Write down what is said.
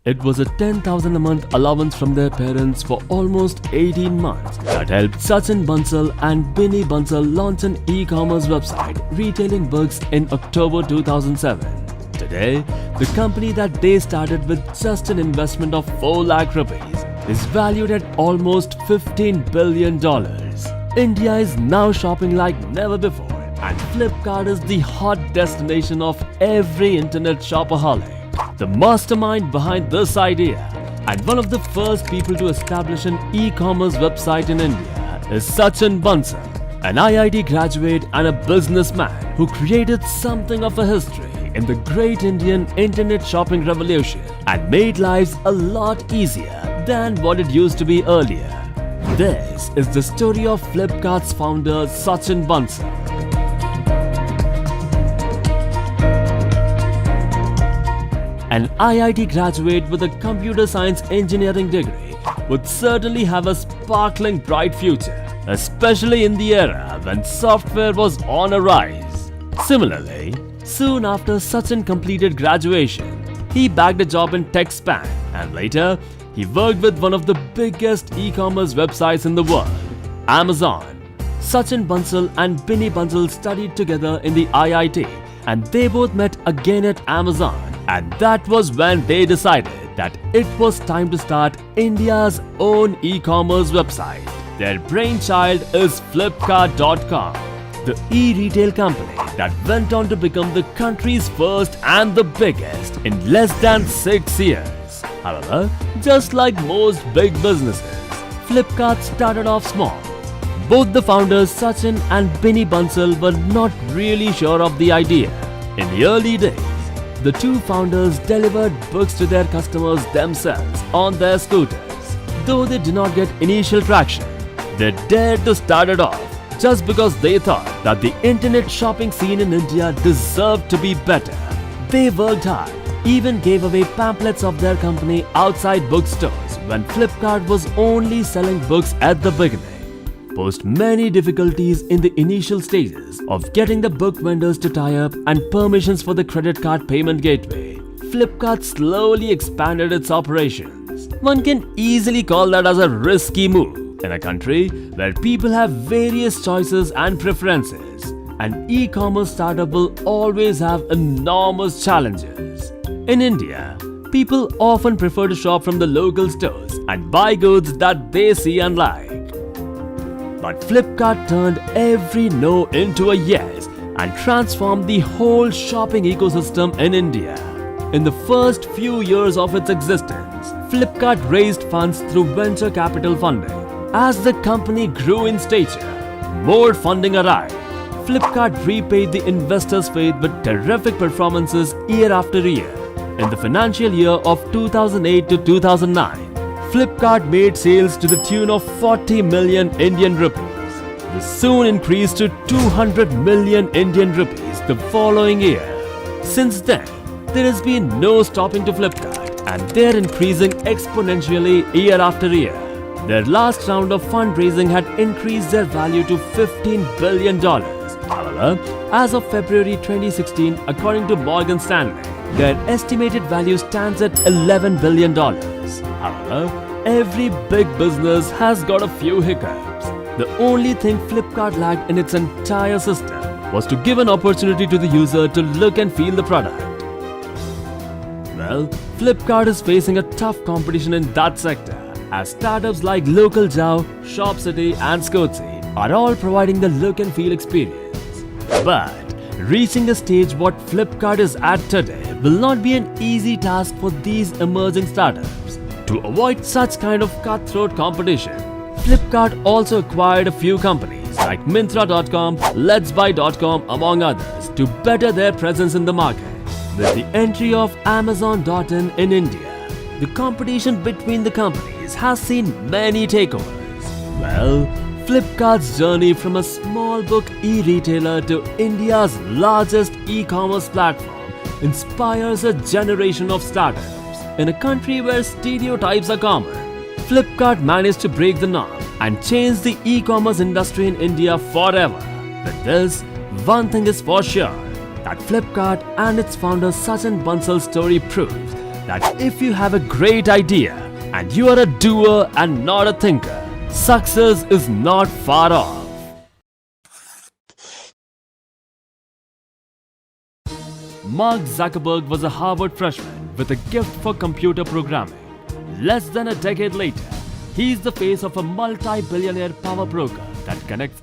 It was a 10,000 a month allowance from their parents for almost 18 months that helped Sachin Bansal and Binny Bansal launch an e-commerce website retailing books in October 2007. Today, the company that they started with just an investment of 4 lakh rupees is valued at almost $15 billion. India is now shopping like never before, and Flipkart is the hot destination of every internet shopaholic. The mastermind behind this idea and one of the first people to establish an e-commerce website in India is Sachin Bansal, an IIT graduate and a businessman who created something of a history in the great Indian internet shopping revolution and made lives a lot easier than what it used to be earlier. This is the story of Flipkart's founder Sachin Bansal. An IIT graduate with a computer science engineering degree would certainly have a sparkling bright future, especially in the era when software was on a rise. Similarly, soon after Sachin completed graduation, he bagged a job in TechSpan and later he worked with one of the biggest e-commerce websites in the world, Amazon. Sachin Bansal and Binny Bansal studied together in the IIT and they both met again at Amazon. And that was when they decided that it was time to start India's own e-commerce website. Their brainchild is FLIPKART.com, the e-retail company that went on to become the country's first and the biggest in less than 6 years. However, just like most big businesses, Flipkart started off small. Both the founders Sachin and Binny Bansal were not really sure of the idea. In the early days, the two founders delivered books to their customers themselves on their scooters. Though they did not get initial traction, they dared to start it off just because they thought that the internet shopping scene in India deserved to be better. They worked hard, even gave away pamphlets of their company outside bookstores when Flipkart was only selling books at the beginning. Post many difficulties in the initial stages of getting the book vendors to tie up and permissions for the credit card payment gateway, Flipkart slowly expanded its operations. One can easily call that as a risky move in a country where people have various choices and preferences. An e-commerce startup will always have enormous challenges. In India, people often prefer to shop from the local stores and buy goods that they see and like. But Flipkart turned every no into a yes and transformed the whole shopping ecosystem in India. In the first few years of its existence, Flipkart raised funds through venture capital funding. As the company grew in stature, more funding arrived. Flipkart repaid the investors' faith with terrific performances year after year. In the financial year of 2008 to 2009, Flipkart made sales to the tune of 40 million Indian rupees. This soon increased to 200 million Indian rupees the following year. Since then, there has been no stopping to Flipkart and they're increasing exponentially year after year. Their last round of fundraising had increased their value to $15 billion. However, as of February 2016, according to Morgan Stanley, their estimated value stands at $11 billion. However, every big business has got a few hiccups. The only thing Flipkart lacked in its entire system was to give an opportunity to the user to look and feel the product. Well, Flipkart is facing a tough competition in that sector, as startups like Local Jow, Shop City and Scootsy are all providing the look and feel experience. But reaching the stage what Flipkart is at today will not be an easy task for these emerging startups. To avoid such kind of cutthroat competition, Flipkart also acquired a few companies like Myntra.com, LetsBuy.com among others to better their presence in the market. With the entry of Amazon.in in India, the competition between the companies has seen many takeovers. Well, Flipkart's journey from a small book e-retailer to India's largest e-commerce platform inspires a generation of startups. In a country where stereotypes are common, Flipkart managed to break the norm and change the e-commerce industry in India forever. With this, one thing is for sure, that Flipkart and its founder Sachin Bansal's story proves that if you have a great idea and you are a doer and not a thinker, success is not far off. Mark Zuckerberg was a Harvard freshman with a gift for computer programming. Less than a decade later, he is the face of a multi-billionaire power broker that connects